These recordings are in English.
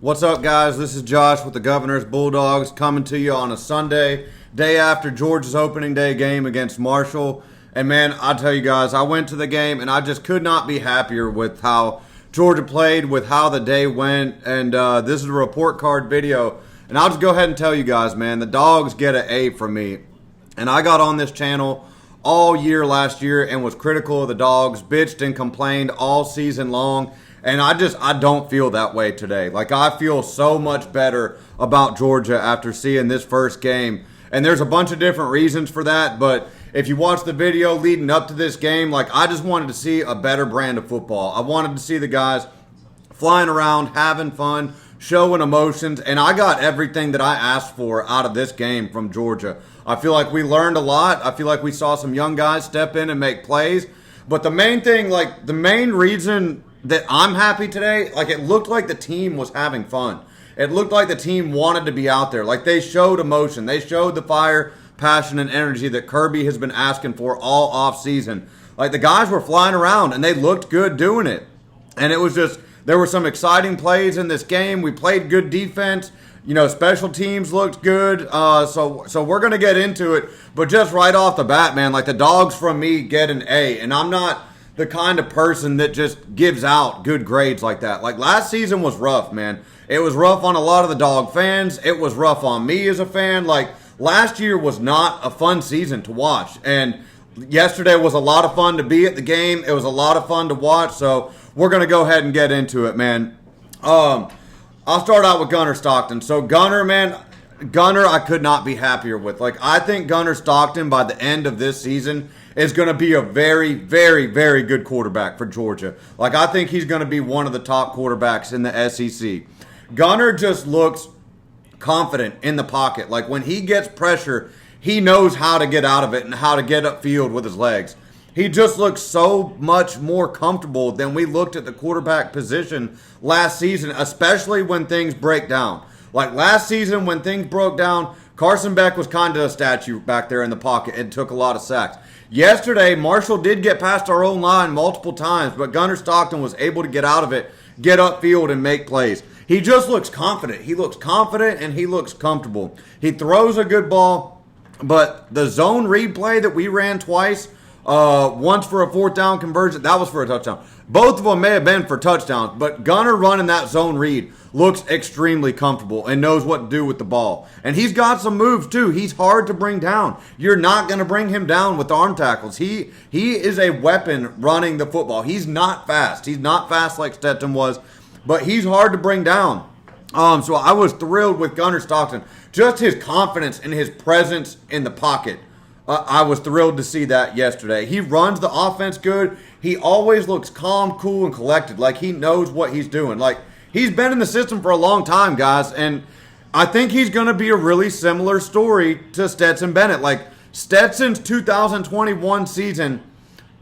What's up, guys? This is Josh with the Governors Bulldogs coming to you on a Sunday, day after Georgia's opening day game against Marshall. And man, I tell you guys, I went to the game and I just could not be happier with how Georgia played, with how the day went. And this is a report card video. And I'll just go ahead and tell you guys, man, the Dogs get an A from me. And I got on this channel all year last year and was critical of the Dogs, bitched and complained all season long. And I don't feel that way today. Like, I feel so much better about Georgia after seeing this first game. And there's a bunch of different reasons for that. But if you watch the video leading up to this game, like, I just wanted to see a better brand of football. I wanted to see the guys flying around, having fun, showing emotions. And I got everything that I asked for out of this game from Georgia. I feel like we learned a lot. I feel like we saw some young guys step in and make plays. But the main thing, like, the main reason that I'm happy today, like, it looked like the team was having fun. It looked like the team wanted to be out there. Like, they showed emotion. They showed the fire, passion, and energy that Kirby has been asking for all off season. Like, the guys were flying around, and they looked good doing it. And it was just, there were some exciting plays in this game. We played good defense. You know, special teams looked good. So we're going to get into it. But just right off the bat, man, like, the Dogs from me get an A. And I'm not the kind of person that just gives out good grades like that. Like, last season was rough, man. It was rough on a lot of the Dog fans. It was rough on me as a fan. Like, last year was not a fun season to watch. And yesterday was a lot of fun to be at the game. It was a lot of fun to watch. So we're going to go ahead and get into it, man. I'll start out with Gunner Stockton. So Gunner, man, I could not be happier with. Like, I think Gunner Stockton by the end of this season is going to be a very, very, very good quarterback for Georgia. Like, I think he's going to be one of the top quarterbacks in the SEC. Gunner just looks confident in the pocket. Like, when he gets pressure, he knows how to get out of it and how to get upfield with his legs. He just looks so much more comfortable than we looked at the quarterback position last season, especially when things break down. Like, last season when things broke down, Carson Beck was kind of a statue back there in the pocket and took a lot of sacks. Yesterday, Marshall did get past our own line multiple times, but Gunner Stockton was able to get out of it, get upfield, and make plays. He just looks confident. He looks confident, and he looks comfortable. He throws a good ball, but the zone read play that we ran twice, once for a fourth down conversion, that was for a touchdown. Both of them may have been for touchdowns, but Gunner running that zone read looks extremely comfortable and knows what to do with the ball. And he's got some moves, too. He's hard to bring down. You're not going to bring him down with arm tackles. He is a weapon running the football. He's not fast. He's not fast like Stetson was, but he's hard to bring down. So I was thrilled with Gunner Stockton. Just his confidence and his presence in the pocket. I was thrilled to see that yesterday. He runs the offense good. He always looks calm, cool, and collected. Like, he knows what he's doing. Like, he's been in the system for a long time, guys, and I think he's going to be a really similar story to Stetson Bennett. Like, Stetson's 2021 season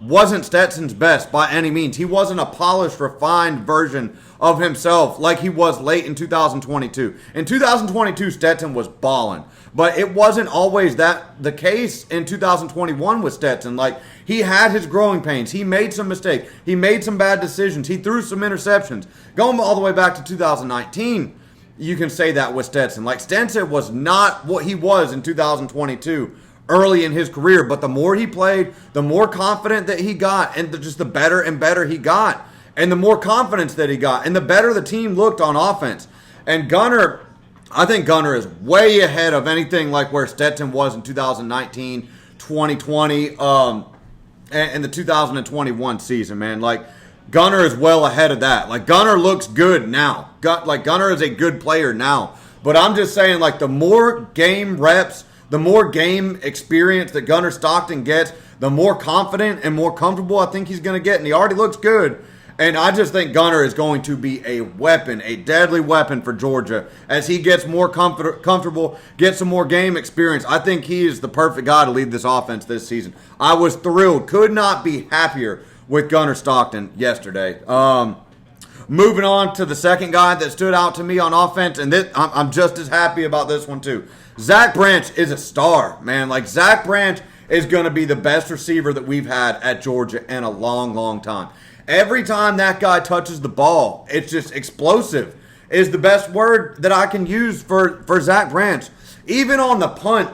wasn't Stetson's best by any means. He wasn't a polished, refined version of himself like he was late in 2022. In 2022, Stetson was balling, but it wasn't always that the case in 2021 with Stetson. Like, he had his growing pains. He made some mistakes. He made some bad decisions. He threw some interceptions. Going all the way back to 2019, you can say that with Stetson. Like, Stetson was not what he was in 2022 early in his career, but the more he played, the more confident that he got, and just the better and better he got, and the more confidence that he got, and the better the team looked on offense. And Gunner, I think Gunner is way ahead of anything like where Stetson was in 2019, 2020, and the 2021 season, man. Like, Gunner is well ahead of that. Like, Gunner looks good now. Like, Gunner is a good player now. But I'm just saying, like, the more game reps, the more game experience that Gunner Stockton gets, the more confident and more comfortable I think he's going to get. And he already looks good. And I just think Gunner is going to be a weapon, a deadly weapon for Georgia as he gets more comfortable, gets some more game experience. I think he is the perfect guy to lead this offense this season. I was thrilled. Could not be happier with Gunner Stockton yesterday. Moving on to the second guy that stood out to me on offense, and I'm just as happy about this one too. Zach Branch is a star, man. Like, Zach Branch is going to be the best receiver that we've had at Georgia in a long, long time. Every time that guy touches the ball, it's just explosive. is the best word that I can use for Zach Branch. Even on the punt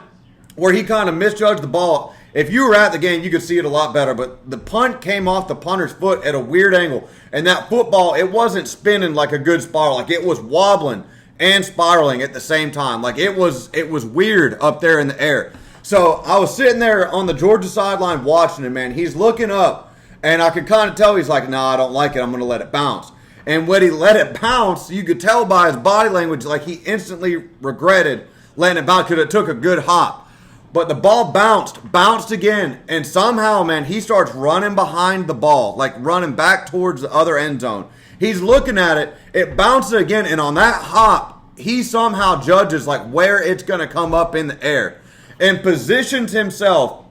where he kind of misjudged the ball, if you were at the game, you could see it a lot better. But the punt came off the punter's foot at a weird angle. And that football, it wasn't spinning like a good spiral. Like, it was wobbling and spiraling at the same time. Like, it was weird up there in the air. So I was sitting there on the Georgia sideline watching him, man. He's looking up, and I could kind of tell he's like, nah, I don't like it. I'm going to let it bounce. And when he let it bounce, you could tell by his body language, like he instantly regretted letting it bounce because it took a good hop. But the ball bounced again, and somehow, man, he starts running behind the ball, like running back towards the other end zone. He's looking at it, it bounces again, and on that hop, he somehow judges like where it's going to come up in the air and positions himself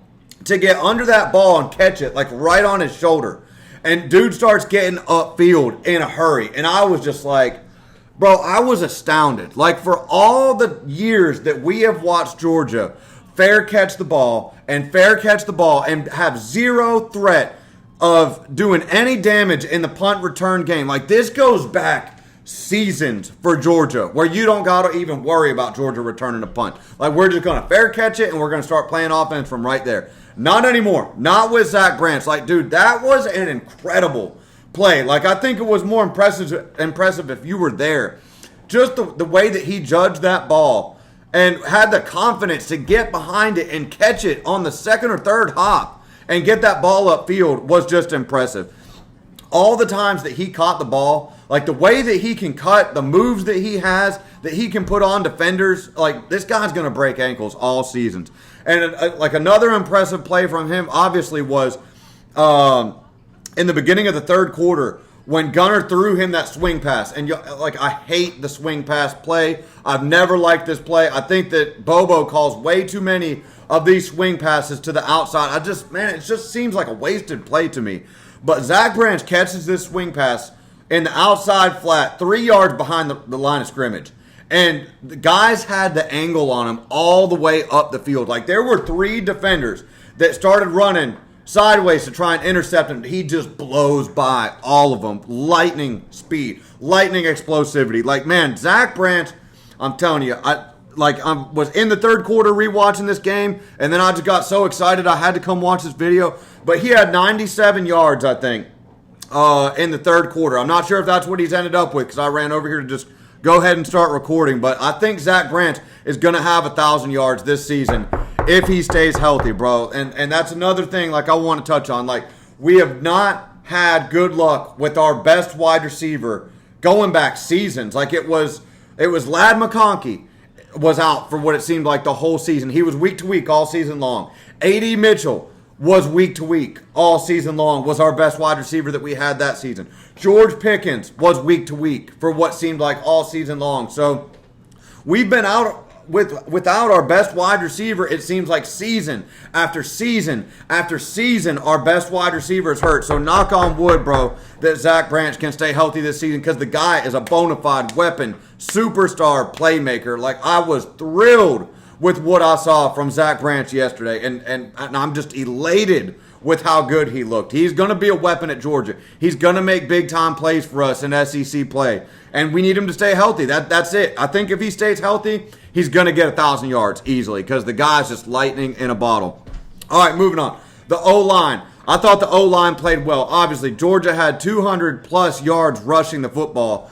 to get under that ball and catch it like right on his shoulder. And dude starts getting upfield in a hurry. And I was just like, bro, I was astounded. Like, for all the years that we have watched Georgia fair catch the ball and have zero threat of doing any damage in the punt return game. Like, this goes back seasons for Georgia where you don't got to even worry about Georgia returning a punt. Like, we're just going to fair catch it and we're going to start playing offense from right there. Not anymore. Not with Zach Branch. Like, dude, that was an incredible play. Like, I think it was more impressive if you were there. Just the way that he judged that ball and had the confidence to get behind it and catch it on the second or third hop and get that ball upfield was just impressive. All the times that he caught the ball, like the way that he can cut, the moves that he has, that he can put on defenders, like, this guy's going to break ankles all seasons. And like, another impressive play from him, obviously, was in the beginning of the third quarter when Gunner threw him that swing pass. And like, I hate the swing pass play. I've never liked this play. I think that Bobo calls way too many of these swing passes to the outside. It just seems like a wasted play to me. But Zach Branch catches this swing pass in the outside flat, 3 yards behind the line of scrimmage. And the guys had the angle on him all the way up the field. Like, there were 3 defenders that started running sideways to try and intercept him. He just blows by all of them. Lightning speed, lightning explosivity. Like, man, Zach Branch, I'm telling you, I was in the third quarter rewatching this game, and then I just got so excited I had to come watch this video. But he had 97 yards, I think, in the third quarter. I'm not sure if that's what he's ended up with because I ran over here to just go ahead and start recording. But I think Zach Branch is going to have 1,000 yards this season if he stays healthy, bro. And that's another thing, like, I want to touch on. Like, we have not had good luck with our best wide receiver going back seasons. Like, it was Ladd McConkey was out for what it seemed like the whole season. He was week to week all season long. A.D. Mitchell was week to week all season long, was our best wide receiver that we had that season. George Pickens was week to week for what seemed like all season long. So we've been out without our best wide receiver, it seems like season after season after season, our best wide receiver is hurt. So knock on wood, bro, that Zach Branch can stay healthy this season because the guy is a bona fide weapon, superstar playmaker. Like, I was thrilled with what I saw from Zach Branch yesterday, and I'm just elated with how good he looked. He's going to be a weapon at Georgia. He's going to make big-time plays for us in SEC play, and we need him to stay healthy. That's it. I think if he stays healthy, he's going to get 1,000 yards easily because the guy's just lightning in a bottle. All right, moving on. The O-line. I thought the O-line played well. Obviously, Georgia had 200-plus yards rushing the football.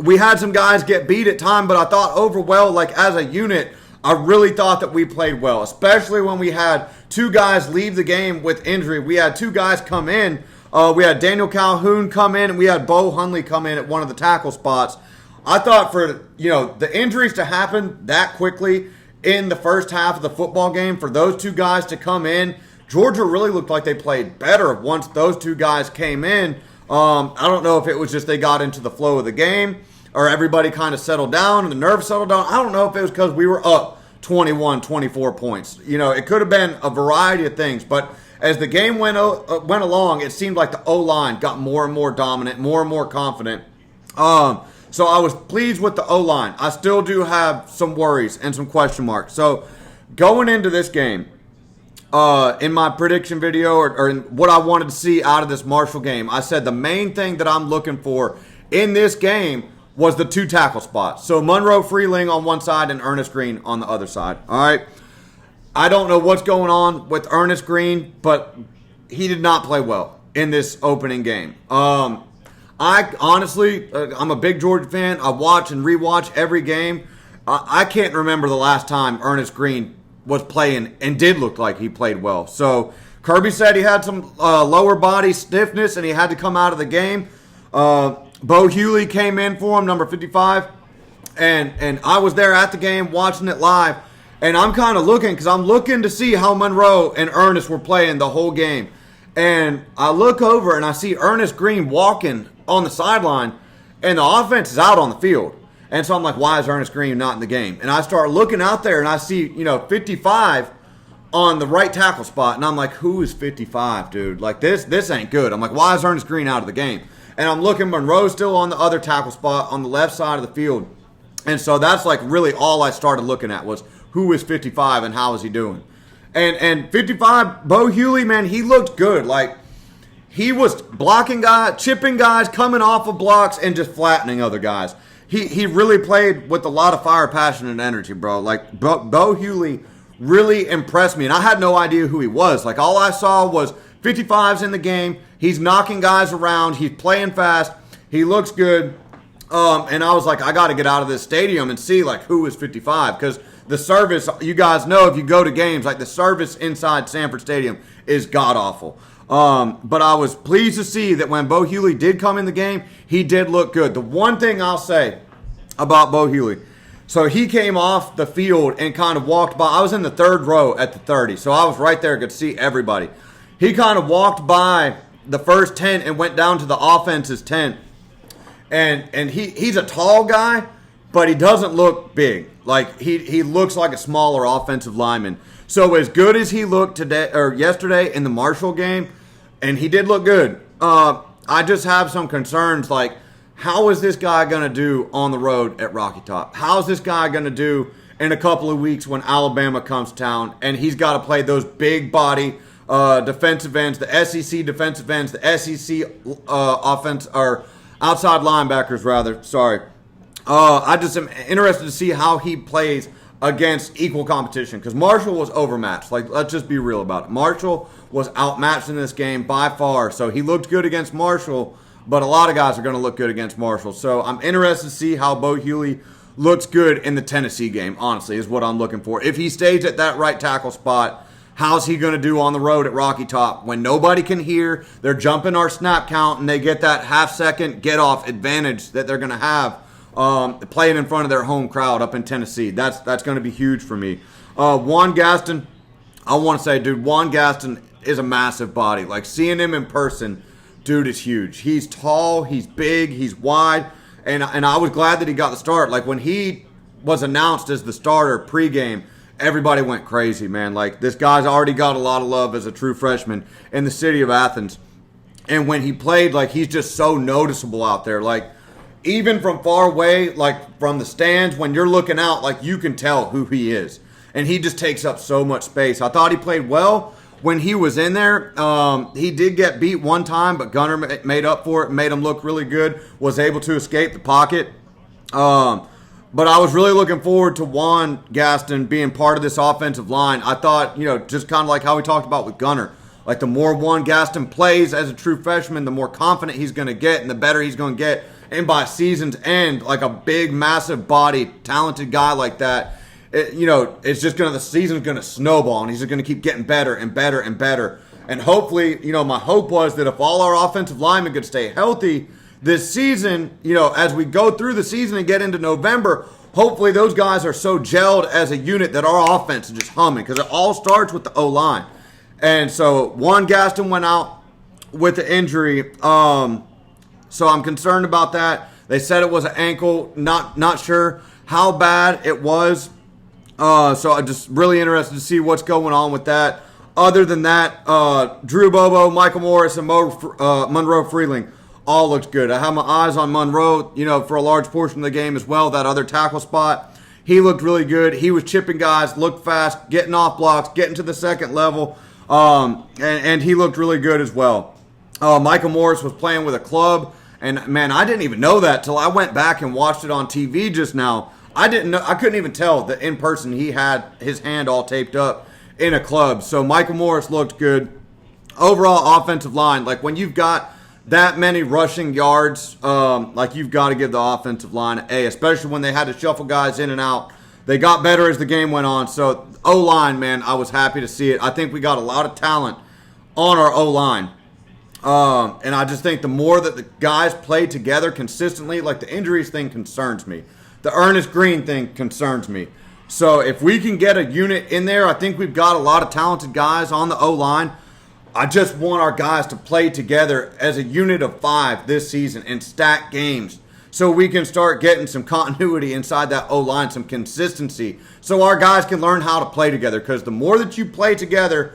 We had some guys get beat at time, but I thought overall, like, as a unit, I really thought that we played well, especially when we had 2 guys leave the game with injury. We had 2 guys come in. We had Daniel Calhoun come in, and we had Bo Hundley come in at one of the tackle spots. I thought for, the injuries to happen that quickly in the first half of the football game, for those 2 guys to come in, Georgia really looked like they played better once those 2 guys came in. I don't know if it was just they got into the flow of the game or everybody kind of settled down and the nerves settled down. I don't know if it was because we were up 21, 24 points. It could have been a variety of things. But as the game went along, it seemed like the O-line got more and more dominant, more and more confident. So I was pleased with the O-line. I still do have some worries and some question marks. So going into this game, in my prediction video or in what I wanted to see out of this Marshall game, I said the main thing that I'm looking for in this game was the 2 tackle spots. So Monroe Freeling on one side and Ernest Green on the other side. All right. I don't know what's going on with Ernest Green, but he did not play well in this opening game. I honestly, I'm a big Georgia fan. I watch and rewatch every game. I can't remember the last time Ernest Green was playing and did look like he played well. So Kirby said he had some lower body stiffness and he had to come out of the game. Bo Hewley came in for him, number 55, and I was there at the game watching it live, and I'm kind of looking because I'm looking to see how Monroe and Ernest were playing the whole game. And I look over and I see Ernest Green walking on the sideline, and the offense is out on the field. And so I'm like, why is Ernest Green not in the game? And I start looking out there and I see, 55 on the right tackle spot. And I'm like, who is 55, dude? Like, this ain't good. I'm like, why is Ernest Green out of the game? And I'm looking, Monroe still on the other tackle spot on the left side of the field. And so that's like really all I started looking at was who is 55 and how is he doing? And 55, Bo Hewley, man, he looked good. Like, he was blocking guys, chipping guys, coming off of blocks, and just flattening other guys. He really played with a lot of fire, passion, and energy, bro. Like, Bo Hewley really impressed me, and I had no idea who he was. Like, all I saw was 55's in the game. He's knocking guys around. He's playing fast. He looks good. And I was like, I got to get out of this stadium and see, like, who is 55. Because the service, you guys know if you go to games, like, the service inside Sanford Stadium is god-awful. But I was pleased to see that when Bo Hewley did come in the game, he did look good. The one thing I'll say about Bo Hewley, so he came off the field and kind of walked by. I was in the third row at the 30, so I was right there, could see everybody. He kind of walked by the first tent and went down to the offense's tent. And he's a tall guy, but he doesn't look big. Like, he looks like a smaller offensive lineman. So as good as he looked yesterday in the Marshall game, and he did look good, I just have some concerns, like, how is this guy going to do on the road at Rocky Top? How is this guy going to do in a couple of weeks when Alabama comes to town and he's got to play those big body defensive ends, the SEC defensive ends, the SEC offense, or outside linebackers, rather. Sorry. I just am interested to see how he plays against equal competition because Marshall was overmatched. Like, let's just be real about it. Marshall was outmatched in this game by far, so he looked good against Marshall, but a lot of guys are going to look good against Marshall. So I'm interested to see how Bo Hewley looks good in the Tennessee game, honestly, is what I'm looking for. If he stays at that right tackle spot, how's he going to do on the road at Rocky Top? When nobody can hear, they're jumping our snap count, and they get that half-second get-off advantage that they're going to have playing in front of their home crowd up in Tennessee. That's going to be huge for me. Juan Gaston, I want to say, dude, Juan Gaston is a massive body. Like, seeing him in person, dude is huge. He's tall, he's big, he's wide, and I was glad that he got the start. Like, when he was announced as the starter pregame, everybody went crazy, man. Like, this guy's already got a lot of love as a true freshman in the city of Athens. And when he played, like, he's just so noticeable out there. Like, even from far away, like, from the stands, when you're looking out, like, you can tell who he is. And he just takes up so much space. I thought he played well when he was in there. He did get beat one time, but Gunner made up for it, made him look really good, was able to escape the pocket. But I was really looking forward to Juan Gaston being part of this offensive line. I thought, just kind of like how we talked about with Gunner, like, the more Juan Gaston plays as a true freshman, the more confident he's going to get and the better he's going to get. And by season's end, like, a big, massive body, talented guy like that, it's just the season's going to snowball, and he's just going to keep getting better and better and better. And hopefully, my hope was that if all our offensive linemen could stay healthy this season, as we go through the season and get into November, hopefully those guys are so gelled as a unit that our offense is just humming, because it all starts with the O-line. And so Juan Gaston went out with the injury. So I'm concerned about that. They said it was an ankle. Not sure how bad it was. So I'm just really interested to see what's going on with that. Other than that, Drew Bobo, Michael Morris, and Monroe Freeling all looked good. I have my eyes on Monroe, for a large portion of the game as well, that other tackle spot. He looked really good. He was chipping guys, looked fast, getting off blocks, getting to the second level, and he looked really good as well. Michael Morris was playing with a club, And man, I didn't even know that till I went back and watched it on TV just now. I didn't know. I couldn't even tell that in person he had his hand all taped up in a club. So Michael Morris looked good. Overall offensive line, like when you've got that many rushing yards, like you've got to give the offensive line an A, especially when they had to shuffle guys in and out. They got better as the game went on. So O-line, man, I was happy to see it. I think we got a lot of talent on our O-line. And I just think the more that the guys play together consistently, like the injuries thing concerns me. The Ernest Green thing concerns me. So if we can get a unit in there, I think we've got a lot of talented guys on the O-line. I just want our guys to play together as a unit of 5 this season and stack games so we can start getting some continuity inside that O-line, some consistency, so our guys can learn how to play together. Because the more that you play together,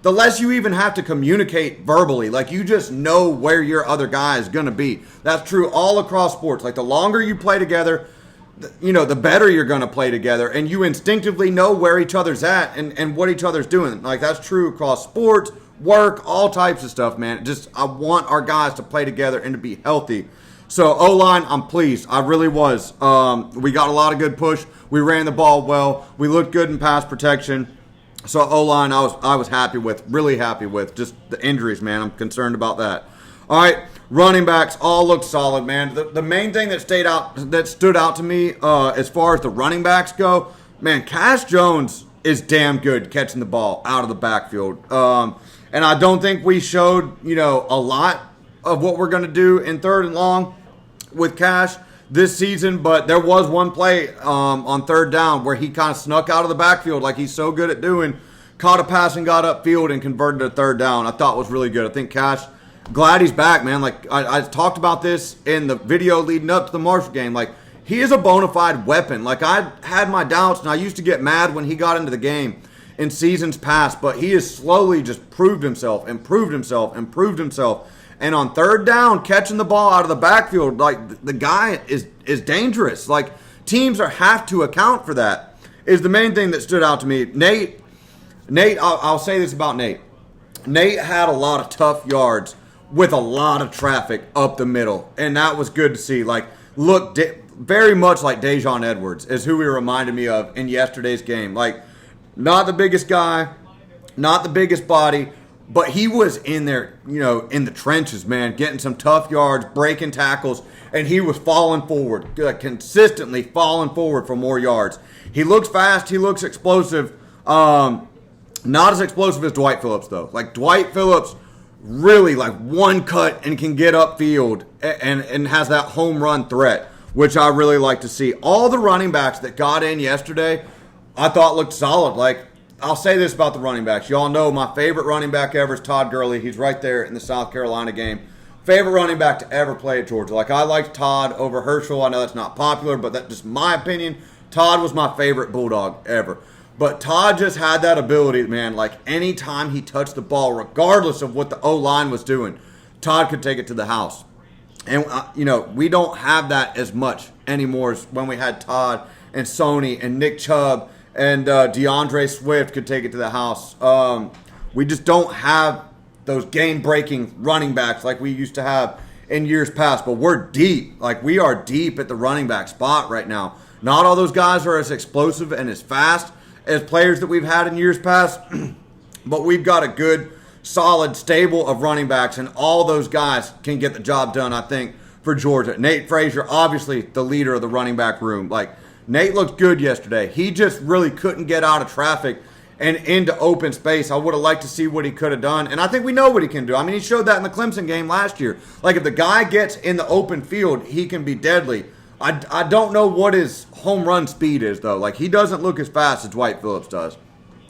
the less you even have to communicate verbally. Like, you just know where your other guy is going to be. That's true all across sports. Like, the longer you play together, the better you're going to play together, and you instinctively know where each other's at and what each other's doing. Like, that's true across sports, work, all types of stuff, man. Just, I want our guys to play together and to be healthy. So, O-line, I'm pleased. I really was. We got a lot of good push. We ran the ball well. We looked good in pass protection. So, O-line, I was happy with, really happy with. Just the injuries, man. I'm concerned about that. All right, running backs all looked solid, man. The main thing that stood out to me as far as the running backs go, man, Cash Jones is damn good catching the ball out of the backfield. And I don't think we showed, a lot of what we're going to do in third and long with Cash this season. But there was one play on third down where he kind of snuck out of the backfield like he's so good at doing, caught a pass and got upfield and converted a third down. I thought was really good. I think Cash, glad he's back, man. Like, I talked about this in the video leading up to the Marshall game. Like, he is a bona fide weapon. Like, I had my doubts, and I used to get mad when he got into the game in seasons past, but he has slowly just improved himself. And on third down, catching the ball out of the backfield, like, the guy is dangerous. Like, teams have to account for that, is the main thing that stood out to me. Nate, I'll say this about Nate. Nate had a lot of tough yards with a lot of traffic up the middle, and that was good to see. Like, look, very much like Dejon Edwards is who he reminded me of in yesterday's game. Like, not the biggest guy, not the biggest body, but he was in there, in the trenches, man, getting some tough yards, breaking tackles, and he was falling forward, consistently falling forward for more yards. He looks fast, he looks explosive. Not as explosive as Dwight Phillips, though. Like, Dwight Phillips really, like, one cut and can get upfield and has that home run threat, which I really like to see. All the running backs that got in yesterday, I thought looked solid. Like, I'll say this about the running backs. Y'all know my favorite running back ever is Todd Gurley. He's right there in the South Carolina game. Favorite running back to ever play at Georgia. Like, I liked Todd over Herschel. I know that's not popular, but that's just my opinion. Todd was my favorite Bulldog ever. But Todd just had that ability, man. Like, anytime he touched the ball, regardless of what the O-line was doing, Todd could take it to the house. And, we don't have that as much anymore as when we had Todd and Sony and Nick Chubb and DeAndre Swift could take it to the house. We just don't have those game-breaking running backs like we used to have in years past. But we're deep. Like, we are deep at the running back spot right now. Not all those guys are as explosive and as fast as players that we've had in years past, but we've got a good, solid stable of running backs, and all those guys can get the job done, I think, for Georgia. Nate Frazier, obviously the leader of the running back room. Like, Nate looked good yesterday. He just really couldn't get out of traffic and into open space. I would have liked to see what he could have done, and I think we know what he can do. I mean, he showed that in the Clemson game last year. Like, if the guy gets in the open field, he can be deadly. I don't know what his home run speed is, though. Like, he doesn't look as fast as Dwight Phillips does.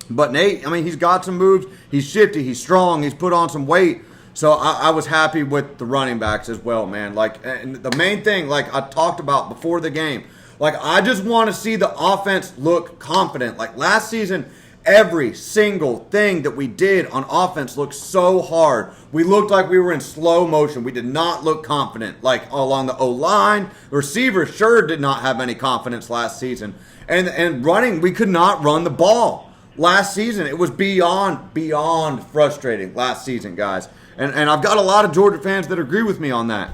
But Nate, I mean, he's got some moves. He's shifty. He's strong. He's put on some weight. So I was happy with the running backs as well, man. Like, and the main thing, like I talked about before the game, like, I just want to see the offense look confident. Like, last season, every single thing that we did on offense looked so hard. We looked like we were in slow motion. We did not look confident. Like, along the O-line, the receivers sure did not have any confidence last season. And running, we could not run the ball last season. It was beyond frustrating last season, guys. And I've got a lot of Georgia fans that agree with me on that.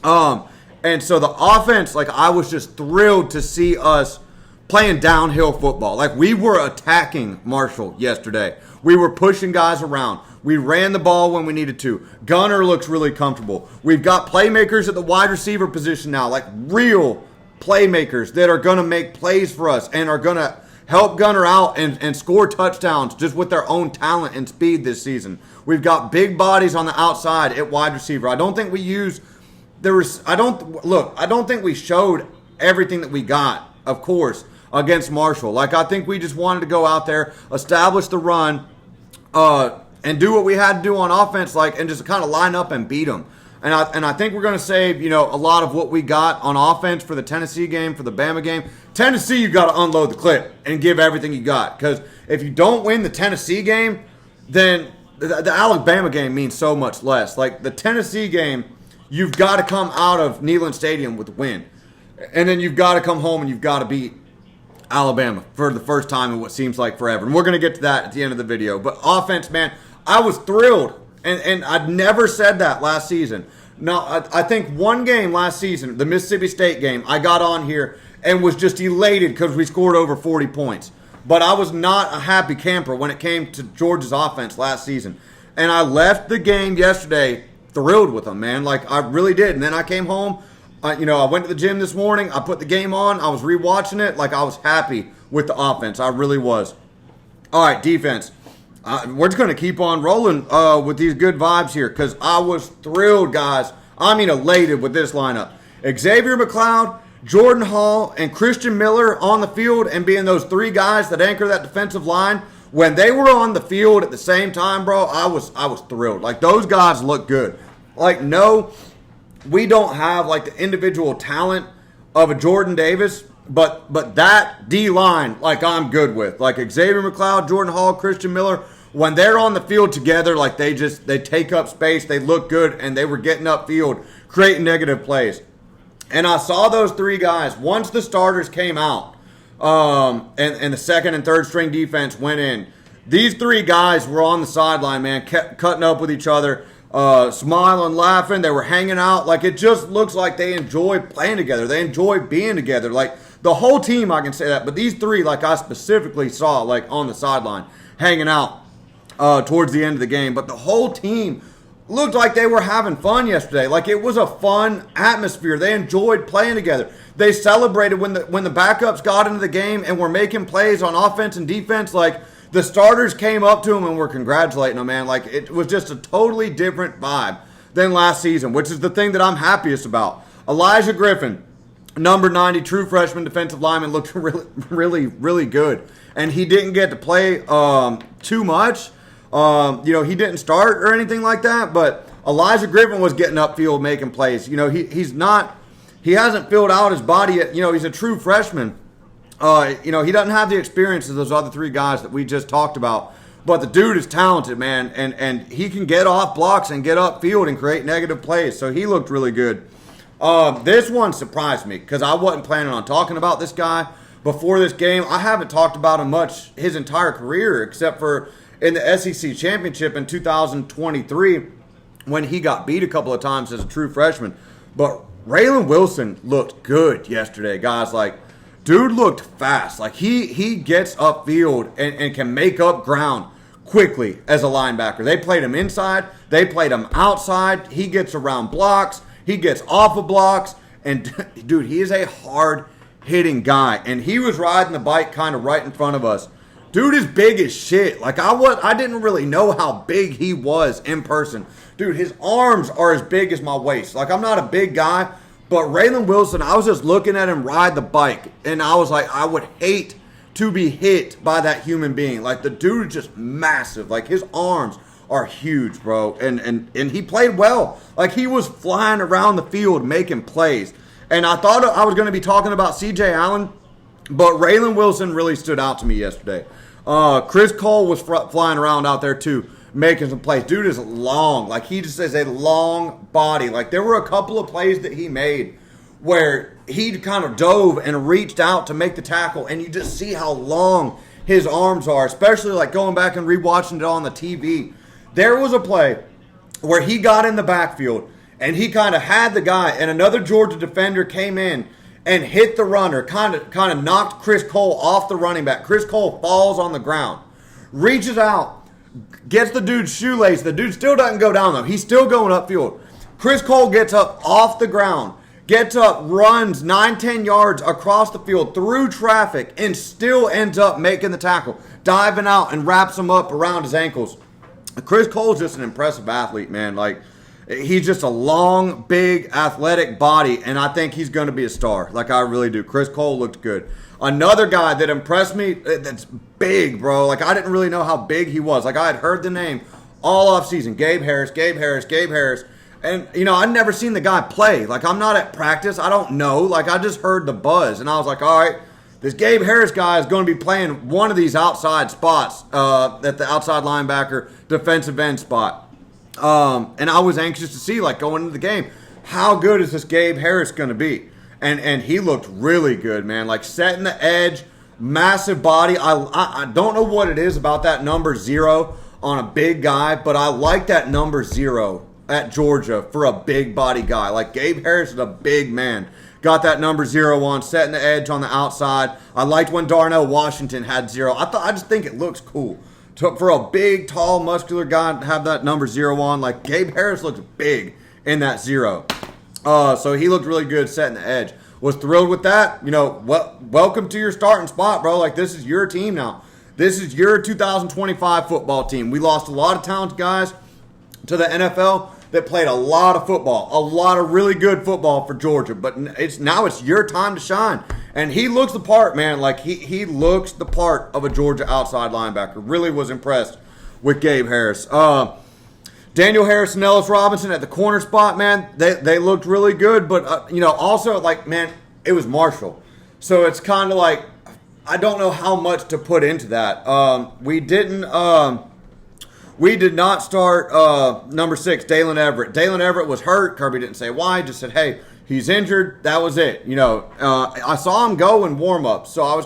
And so the offense, like, I was just thrilled to see us playing downhill football. Like, we were attacking Marshall yesterday. We were pushing guys around. We ran the ball when we needed to. Gunner looks really comfortable. We've got playmakers at the wide receiver position now, like real playmakers that are going to make plays for us and are going to help Gunner out and score touchdowns just with their own talent and speed this season. We've got big bodies on the outside at wide receiver. I don't think we used I don't think we showed everything that we got, of course, against Marshall. Like, I think we just wanted to go out there, establish the run, and do what we had to do on offense, like, and just kind of line up and beat them. And I think we're going to save, a lot of what we got on offense for the Tennessee game, for the Bama game. Tennessee, you got to unload the clip and give everything you got. Because if you don't win the Tennessee game, then the Alabama game means so much less. Like, the Tennessee game, you've got to come out of Neyland Stadium with a win. And then you've got to come home and you've got to beat Alabama for the first time in what seems like forever. And we're going to get to that at the end of the video. But offense, man, I was thrilled. And I'd never said that last season. Now, I think one game last season, the Mississippi State game, I got on here and was just elated because we scored over 40 points. But I was not a happy camper when it came to Georgia's offense last season. And I left the game yesterday thrilled with them, man. Like, I really did. And then I came home. I went to the gym this morning. I put the game on. I was rewatching it. Like, I was happy with the offense. I really was. All right, defense. We're just going to keep on rolling with these good vibes here because I was thrilled, guys. I mean, elated with this lineup. Xavier McLeod, Jordan Hall, and Christian Miller on the field and being those three guys that anchor that defensive line. When they were on the field at the same time, bro, I was thrilled. Like, those guys look good. Like, no, we don't have, like, the individual talent of a Jordan Davis, but that D-line, like, I'm good with. Like, Xavier McLeod, Jordan Hall, Christian Miller, when they're on the field together, like, they take up space, they look good, and they were getting upfield, creating negative plays. And I saw those three guys, once the starters came out, and the second and third string defense went in, these three guys were on the sideline, man, kept cutting up with each other, smiling, laughing. They were hanging out. Like, it just looks like they enjoy playing together. They enjoy being together. Like, the whole team, I can say that. But these three, like, I specifically saw, like, on the sideline, hanging out towards the end of the game. But the whole team looked like they were having fun yesterday. Like, it was a fun atmosphere. They enjoyed playing together. They celebrated when the backups got into the game and were making plays on offense and defense. Like, the starters came up to them and were congratulating them, man. Like, it was just a totally different vibe than last season, which is the thing that I'm happiest about. Elijah Griffin, number 90, true freshman defensive lineman, looked really, really, really good. And he didn't get to play too much. He didn't start or anything like that, but Elijah Griffin was getting upfield making plays. He hasn't filled out his body yet. He's a true freshman. He doesn't have the experience of those other three guys that we just talked about. But the dude is talented, man, and he can get off blocks and get upfield and create negative plays. So he looked really good. This one surprised me because I wasn't planning on talking about this guy before this game. I haven't talked about him much his entire career except for in the SEC championship in 2023 when he got beat a couple of times as a true freshman. But Raylan Wilson looked good yesterday, guys. Like, dude looked fast. Like, he gets upfield and can make up ground quickly as a linebacker. They played him inside. They played him outside. He gets around blocks. He gets off of blocks. And, dude, he is a hard-hitting guy. And he was riding the bike kind of right in front of us. Dude is big as shit. Like, I didn't really know how big he was in person. Dude, his arms are as big as my waist. Like, I'm not a big guy. But Raylan Wilson, I was just looking at him ride the bike, and I was like, I would hate to be hit by that human being. Like, the dude is just massive. Like, his arms are huge, bro. And he played well. Like, he was flying around the field making plays. And I thought I was going to be talking about C.J. Allen, but Raylan Wilson really stood out to me yesterday. Chris Cole was flying around out there, too, making some plays. Dude is long. Like, he just has a long body. Like, there were a couple of plays that he made where he kind of dove and reached out to make the tackle, and you just see how long his arms are, especially, like, going back and rewatching it on the TV. There was a play where he got in the backfield, and he kind of had the guy, and another Georgia defender came in and hit the runner, kind of knocked Chris Cole off the running back. Chris Cole falls on the ground, reaches out, gets the dude's shoelace. The dude still doesn't go down, though. He's still going upfield. Chris Cole gets up off the ground, gets up, runs 9-10 yards across the field through traffic, and still ends up making the tackle, diving out and wraps him up around his ankles. Chris Cole's just an impressive athlete, man. Like, he's just a long, big, athletic body, and I think he's going to be a star. Like, I really do. Chris Cole looked good. Another guy that impressed me that's big, bro. Like, I didn't really know how big he was. Like, I had heard the name all offseason. Gabe Harris. And, you know, I'd never seen the guy play. Like, I'm not at practice. I don't know. Like, I just heard the buzz. And I was like, all right, this Gabe Harris guy is going to be playing one of these outside spots at the outside linebacker defensive end spot. And I was anxious to see, like, going into the game, how good is this Gabe Harris going to be? And he looked really good, man. Like, setting the edge, massive body. I don't know what it is about that number 0 on a big guy, but I like that number 0 at Georgia for a big body guy. Like, Gabe Harris is a big man. Got that number 0 on, setting the edge on the outside. I liked when Darnell Washington had 0. I just think it looks cool. For a big, tall, muscular guy to have that number 0 on, like, Gabe Harris looks big in that 0. So he looked really good setting the edge. Was thrilled with that. You know, welcome to your starting spot, bro. Like, this is your team now. This is your 2025 football team. We lost a lot of talented guys to the NFL that played a lot of football, a lot of really good football for Georgia. But now it's your time to shine. And he looks the part, man. Like, he looks the part of a Georgia outside linebacker. Really was impressed with Gabe Harris. Daniel Harris and Ellis Robinson at the corner spot, man, they looked really good. But, you know, also, like, man, it was Marshall. So it's kind of like, I don't know how much to put into that. We did not start number 6, Dalen Everett. Dalen Everett was hurt. Kirby didn't say why. Just said, hey, he's injured. That was it. You know, I saw him go in warm-ups, so I was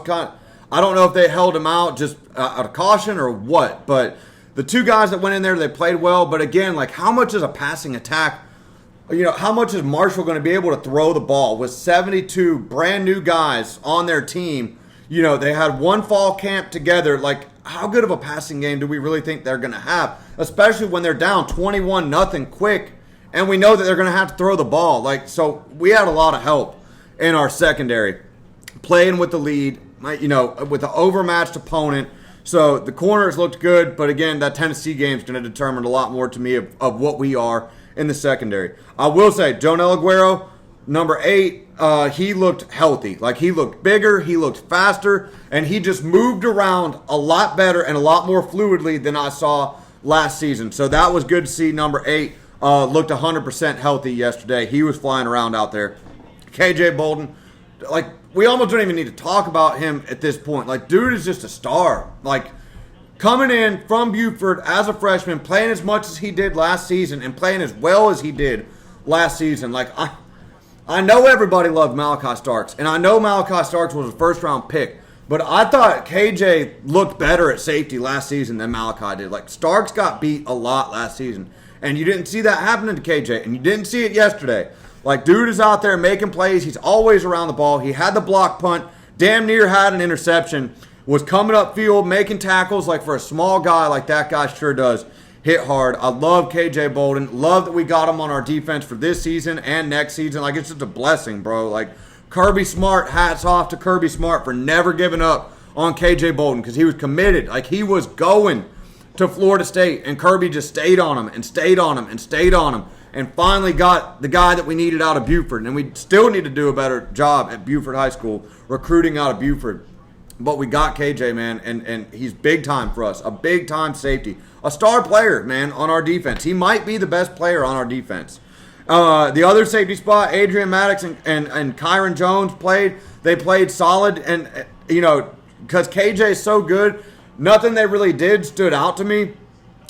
I don't know if they held him out just out of caution or what. But the two guys that went in there, they played well. But again, like, how much is a passing attack? You know, how much is Marshall going to be able to throw the ball with 72 brand new guys on their team? You know, they had one fall camp together. Like, how good of a passing game do we really think they're going to have? Especially when they're down 21-0 quick, and we know that they're going to have to throw the ball. Like, so we had a lot of help in our secondary, playing with the lead, you know, with an overmatched opponent. So the corners looked good, but again, that Tennessee game is going to determine a lot more to me of what we are in the secondary. I will say, Jonel Aguero, number 8, he looked healthy. Like, he looked bigger, he looked faster, and he just moved around a lot better and a lot more fluidly than I saw last season. So that was good to see. Number 8 looked 100% healthy yesterday. He was flying around out there. KJ Bolden, like, we almost don't even need to talk about him at this point. Like, dude is just a star. Like, coming in from Buford as a freshman, playing as much as he did last season and playing as well as he did last season. Like, I know everybody loved Malachi Starks, and I know Malachi Starks was a first-round pick, but I thought KJ looked better at safety last season than Malachi did. Like, Starks got beat a lot last season, and you didn't see that happening to KJ, and you didn't see it yesterday. Like, dude is out there making plays. He's always around the ball. He had the block punt, damn near had an interception, was coming up field, making tackles. Like, for a small guy like that guy sure does hit hard. I love KJ Bolden. Love that we got him on our defense for this season and next season. Like, it's just a blessing, bro. Like, Kirby Smart, hats off to Kirby Smart for never giving up on KJ Bolden because he was committed. Like, he was going to Florida State, and Kirby just stayed on him and stayed on him and stayed on him and finally got the guy that we needed out of Buford. And we still need to do a better job at Buford High School recruiting out of Buford. But we got KJ, man, and he's big time for us. A big time safety. A star player, man, on our defense. He might be the best player on our defense. The other safety spot, Adrian Maddox and Kyron Jones played. They played solid. And, you know, because KJ is so good, nothing they really did stood out to me.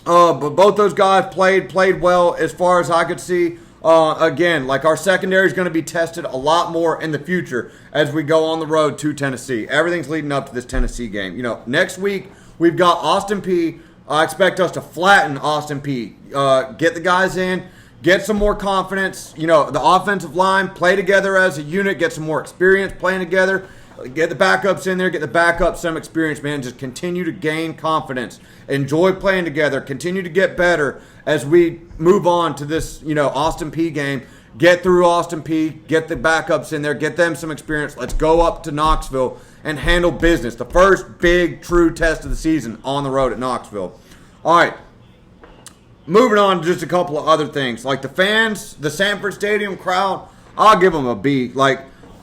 But both those guys played well as far as I could see. Again, like, our secondary is going to be tested a lot more in the future as we go on the road to Tennessee. Everything's leading up to this Tennessee game. You know, next week we've got Austin Peay. I expect us to flatten Austin Peay. Get the guys in, get some more confidence. You know, the offensive line, play together as a unit, get some more experience playing together. Get the backups in there, get the backups some experience, man. Just continue to gain confidence. Enjoy playing together. Continue to get better as we move on to this, Austin Peay game. Get through Austin Peay, get the backups in there, get them some experience. Let's go up to Knoxville and handle business. The first big, true test of the season on the road at Knoxville. All right. Moving on to just a couple of other things. Like the fans, the Sanford Stadium crowd, I'll give them a B. Like,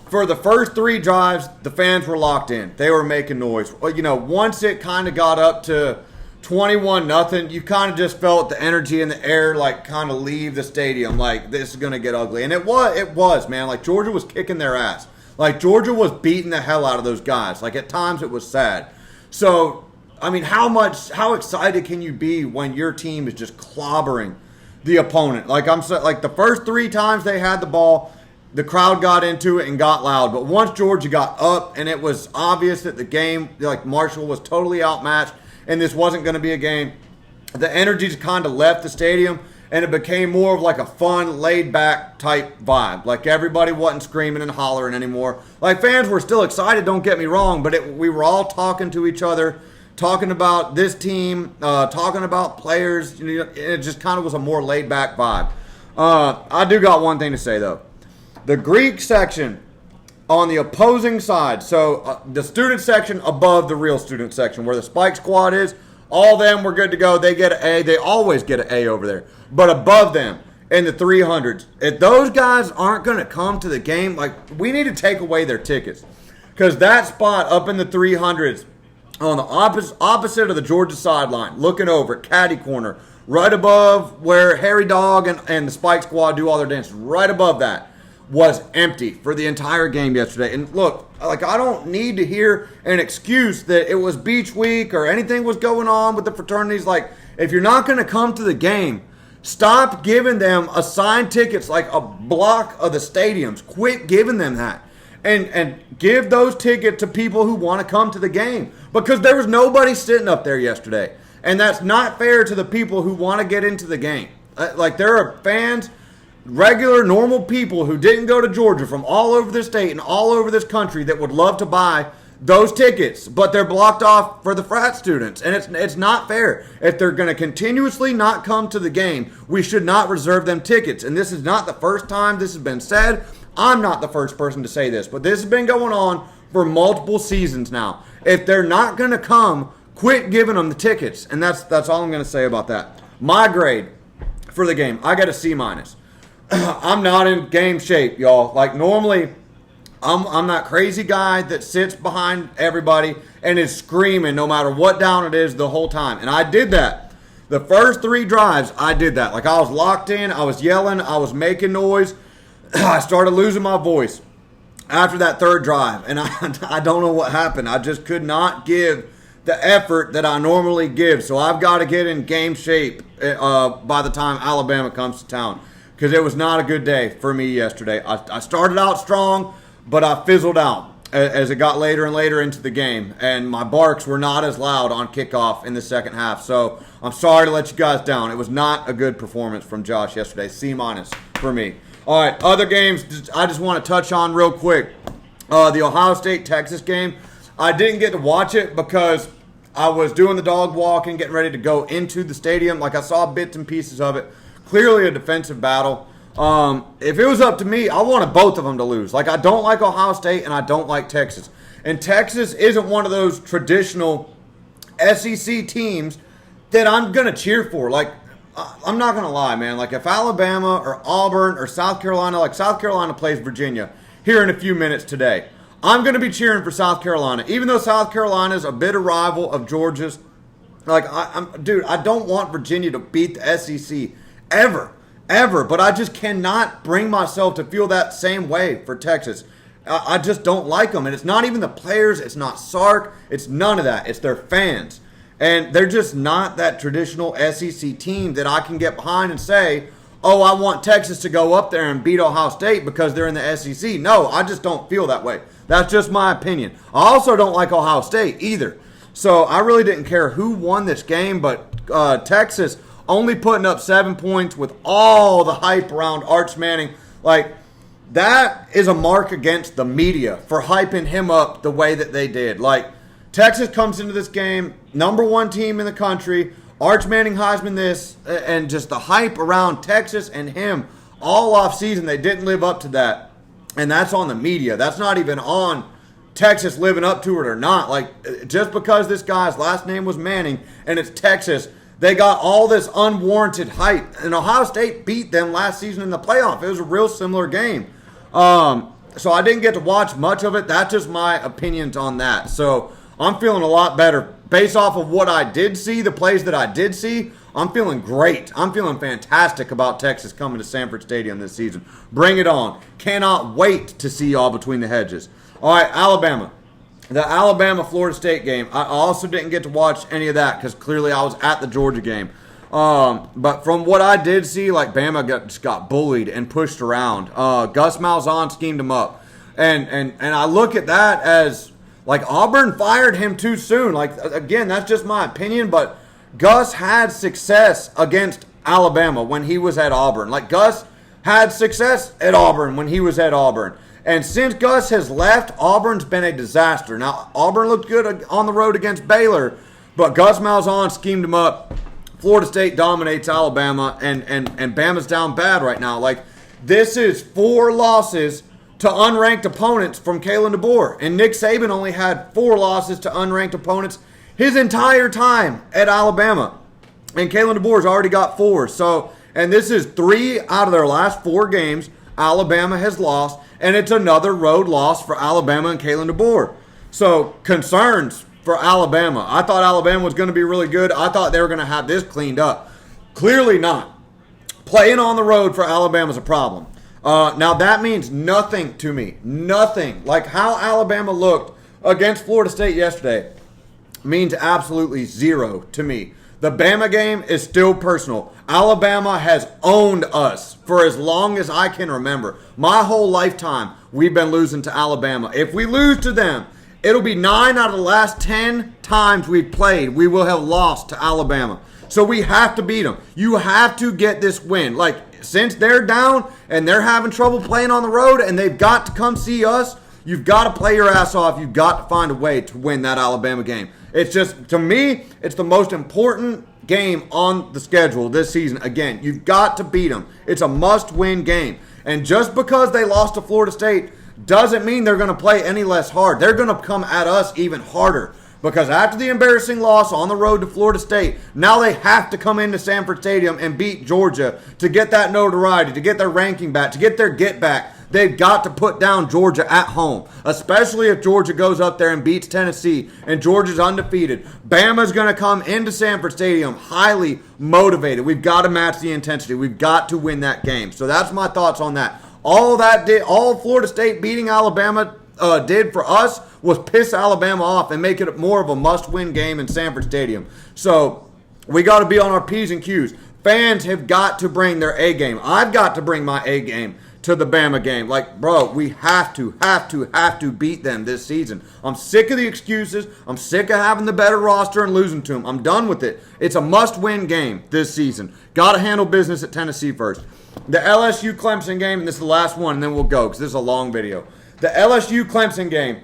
for the first 3 drives, the fans were locked in. They were making noise. Once it kind of got up to 21-0, you kind of just felt the energy in the air, like, kind of leave the stadium. Like, this is going to get ugly. And it was, man. Like, Georgia was kicking their ass. Like, Georgia was beating the hell out of those guys. Like, at times it was sad. So, I mean, how excited can you be when your team is just clobbering the opponent? Like, the first 3 times they had the ball, the crowd got into it and got loud. But once Georgia got up and it was obvious that the game, like Marshall was totally outmatched and this wasn't going to be a game, the energy just kind of left the stadium and it became more of like a fun, laid-back type vibe. Like everybody wasn't screaming and hollering anymore. Like fans were still excited, don't get me wrong, but we were all talking to each other, talking about this team, talking about players. It just kind of was a more laid-back vibe. I do got one thing to say, though. The Greek section on the opposing side, so the student section above the real student section, where the Spike Squad is, all them were good to go. They get an A. They always get an A over there. But above them, in the 300s, if those guys aren't going to come to the game, like, we need to take away their tickets. Because that spot up in the 300s, on the opposite of the Georgia sideline, looking over at Caddy Corner, right above where Harry Dawg and the Spike Squad do all their dances, right above that, was empty for the entire game yesterday. And look, like, I don't need to hear an excuse that it was beach week or anything was going on with the fraternities. Like, if you're not going to come to the game, stop giving them assigned tickets like a block of the stadiums. Quit giving them that. And give those tickets to people who want to come to the game. Because there was nobody sitting up there yesterday. And that's not fair to the people who want to get into the game. Like, there are fans, regular, normal people who didn't go to Georgia from all over the state and all over this country that would love to buy those tickets, but they're blocked off for the frat students. And it's not fair. If they're going to continuously not come to the game, we should not reserve them tickets. And this is not the first time this has been said. I'm not the first person to say this, but this has been going on for multiple seasons now. If they're not going to come, quit giving them the tickets. And that's all I'm going to say about that. My grade for the game, I got a C-. I'm not in game shape, y'all. Like, normally, I'm that crazy guy that sits behind everybody and is screaming no matter what down it is the whole time. And I did that. The first 3 drives, I did that. Like, I was locked in, I was yelling, I was making noise. I started losing my voice after that 3rd drive. And I don't know what happened. I just could not give the effort that I normally give. So I've got to get in game shape by the time Alabama comes to town. Because it was not a good day for me yesterday. I started out strong, but I fizzled out as it got later and later into the game. And my barks were not as loud on kickoff in the second half. So I'm sorry to let you guys down. It was not a good performance from Josh yesterday. C- for me. All right, other games I just want to touch on real quick. The Ohio State-Texas game. I didn't get to watch it because I was doing the dog walk and getting ready to go into the stadium. Like, I saw bits and pieces of it. Clearly a defensive battle. If it was up to me, I wanted both of them to lose. Like, I don't like Ohio State and I don't like Texas. And Texas isn't one of those traditional SEC teams that I'm going to cheer for. Like, I'm not going to lie, man. Like, if Alabama or Auburn or South Carolina, like South Carolina plays Virginia here in a few minutes today, I'm going to be cheering for South Carolina. Even though South Carolina is a bitter rival of Georgia's. Like, dude, I don't want Virginia to beat the SEC ever. But I just cannot bring myself to feel that same way for Texas. I just don't like them. And it's not even the players. It's not Sark. It's none of that. It's their fans. And they're just not that traditional SEC team that I can get behind and say, oh, I want Texas to go up there and beat Ohio State because they're in the SEC. No, I just don't feel that way. That's just my opinion. I also don't like Ohio State either. So I really didn't care who won this game, but Texas only putting up 7 points with all the hype around Arch Manning. Like, that is a mark against the media for hyping him up the way that they did. Like, Texas comes into this game, number 1 team in the country, Arch Manning, Heisman this, and just the hype around Texas and him all off season. They didn't live up to that, and that's on the media. That's not even on Texas living up to it or not. Like, just because this guy's last name was Manning and it's Texas, they got all this unwarranted hype. And Ohio State beat them last season in the playoff. It was a real similar game. So I didn't get to watch much of it. That's just my opinions on that. So I'm feeling a lot better. Based off of what I did see, the plays that I did see, I'm feeling great. I'm feeling fantastic about Texas coming to Sanford Stadium this season. Bring it on. Cannot wait to see y'all between the hedges. All right, Alabama. The Alabama-Florida State game. I also didn't get to watch any of that because clearly I was at the Georgia game. But from what I did see, like, Bama just got bullied and pushed around. Gus Malzahn schemed him up. And I look at that as, like, Auburn fired him too soon. Like, again, that's just my opinion, but Gus had success against Alabama when he was at Auburn. Like, Gus had success at Auburn when he was at Auburn. And since Gus has left, Auburn's been a disaster. Now, Auburn looked good on the road against Baylor, but Gus Malzahn schemed him up. Florida State dominates Alabama, and Bama's down bad right now. Like, this is 4 losses to unranked opponents from Kalen DeBoer. And Nick Saban only had 4 losses to unranked opponents his entire time at Alabama. And Kalen DeBoer's already got 4. So, and this is 3 out of their last 4 games Alabama has lost. And it's another road loss for Alabama and Kalen DeBoer. So, concerns for Alabama. I thought Alabama was going to be really good. I thought they were going to have this cleaned up. Clearly not. Playing on the road for Alabama is a problem. Now, that means nothing to me. Nothing. Like, how Alabama looked against Florida State yesterday means absolutely 0 to me. The Bama game is still personal. Alabama has owned us for as long as I can remember. My whole lifetime, we've been losing to Alabama. If we lose to them, it'll be 9 out of the last 10 times we've played, we will have lost to Alabama. So we have to beat them. You have to get this win. Like, since they're down and they're having trouble playing on the road and they've got to come see us, you've got to play your ass off. You've got to find a way to win that Alabama game. It's just, to me, it's the most important game on the schedule this season. Again, you've got to beat them. It's a must-win game. And just because they lost to Florida State doesn't mean they're going to play any less hard. They're going to come at us even harder. Because after the embarrassing loss on the road to Florida State, now they have to come into Sanford Stadium and beat Georgia to get that notoriety, to get their ranking back, to get their get back. They've got to put down Georgia at home, especially if Georgia goes up there and beats Tennessee and Georgia's undefeated. Bama's going to come into Sanford Stadium highly motivated. We've got to match the intensity. We've got to win that game. So that's my thoughts on that. All Florida State beating Alabama did for us was piss Alabama off and make it more of a must-win game in Sanford Stadium. So we got to be on our P's and Q's. Fans have got to bring their A game. I've got to bring my A game to the Bama game. Like, bro, we have to beat them this season. I'm sick of the excuses. I'm sick of having the better roster and losing to them. I'm done with it. It's a must-win game this season. Got to handle business at Tennessee first. The LSU-Clemson game, and this is the last one, and then we'll go because this is a long video. The LSU-Clemson game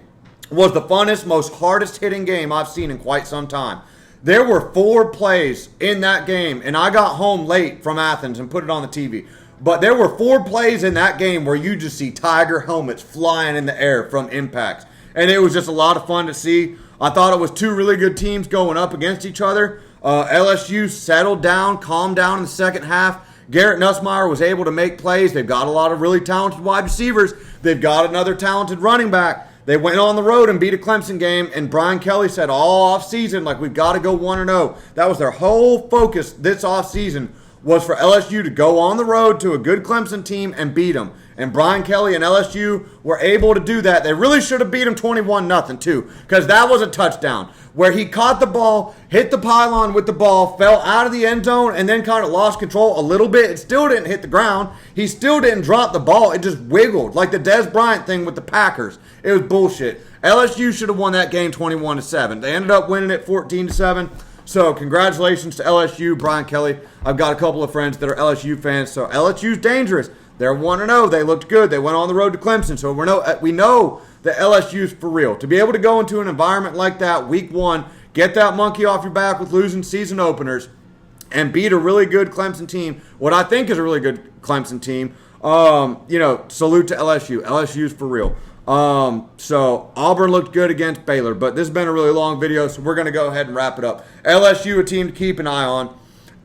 was the funnest, most hardest-hitting game I've seen in quite some time. There were 4 plays in that game, and I got home late from Athens and put it on the TV. But there were 4 plays in that game where you just see Tiger helmets flying in the air from impacts. And it was just a lot of fun to see. I thought it was 2 really good teams going up against each other. LSU settled down, calmed down in the second half. Garrett Nussmeier was able to make plays. They've got a lot of really talented wide receivers. They've got another talented running back. They went on the road and beat a Clemson game, and Brian Kelly said all offseason, like, we've got to go 1-0. That was their whole focus this offseason, was for LSU to go on the road to a good Clemson team and beat them. And Brian Kelly and LSU were able to do that. They really should have beat them 21-0 too, because that was a touchdown where he caught the ball, hit the pylon with the ball, fell out of the end zone, and then kind of lost control a little bit. It still didn't hit the ground. He still didn't drop the ball. It just wiggled like the Dez Bryant thing with the Packers. It was bullshit. LSU should have won that game 21-7. They ended up winning it 14-7. So congratulations to LSU, Brian Kelly. I've got a couple of friends that are LSU fans, so LSU's dangerous. They're 1-0. They looked good. They went on the road to Clemson, so we know that LSU's for real. To be able to go into an environment like that, week 1, get that monkey off your back with losing season openers, and beat a really good Clemson team, what I think is a really good Clemson team, salute to LSU. LSU's for real. So Auburn looked good against Baylor, but this has been a really long video, so we're going to go ahead and wrap it up. LSU, a team to keep an eye on.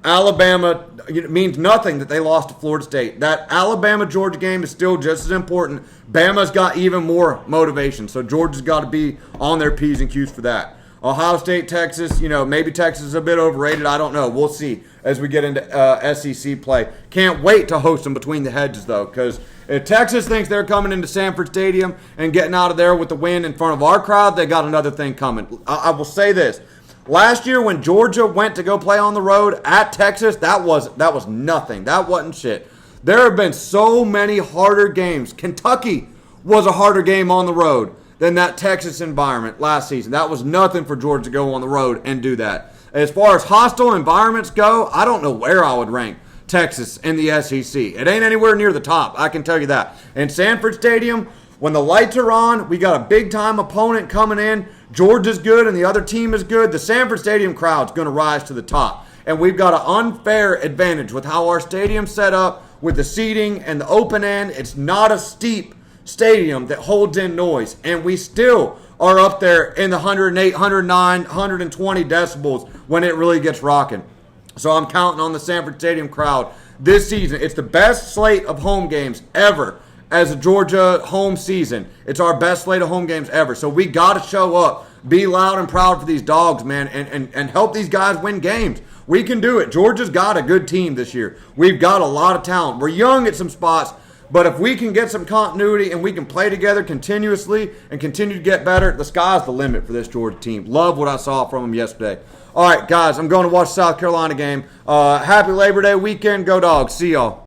Alabama, it means nothing that they lost to Florida State. That Alabama-Georgia game is still just as important. Bama's got even more motivation, so Georgia's got to be on their P's and Q's for that. Ohio State, Texas, maybe Texas is a bit overrated. I don't know. We'll see as we get into SEC play. Can't wait to host them between the hedges, though, because if Texas thinks they're coming into Sanford Stadium and getting out of there with the win in front of our crowd, they got another thing coming. I will say this. Last year when Georgia went to go play on the road at Texas, that was nothing. That wasn't shit. There have been so many harder games. Kentucky was a harder game on the road than that Texas environment last season. That was nothing for Georgia to go on the road and do that. As far as hostile environments go, I don't know where I would rank Texas in the SEC. It ain't anywhere near the top, I can tell you that. In Sanford Stadium, when the lights are on, we got a big-time opponent coming in. Georgia's good and the other team is good. The Sanford Stadium crowd's going to rise to the top. And we've got an unfair advantage with how our stadium's set up with the seating and the open end. It's not a steep stadium that holds in noise. And we still are up there in the 108, 109, 120 decibels when it really gets rocking. So I'm counting on the Sanford Stadium crowd this season. It's the best slate of home games ever. As a Georgia home season, it's our best slate of home games ever. So we got to show up, be loud and proud for these Dogs, man, and help these guys win games. We can do it. Georgia's got a good team this year. We've got a lot of talent. We're young at some spots, but if we can get some continuity and we can play together continuously and continue to get better, the sky's the limit for this Georgia team. Love what I saw from them yesterday. All right, guys, I'm going to watch the South Carolina game. Happy Labor Day weekend. Go Dogs. See y'all.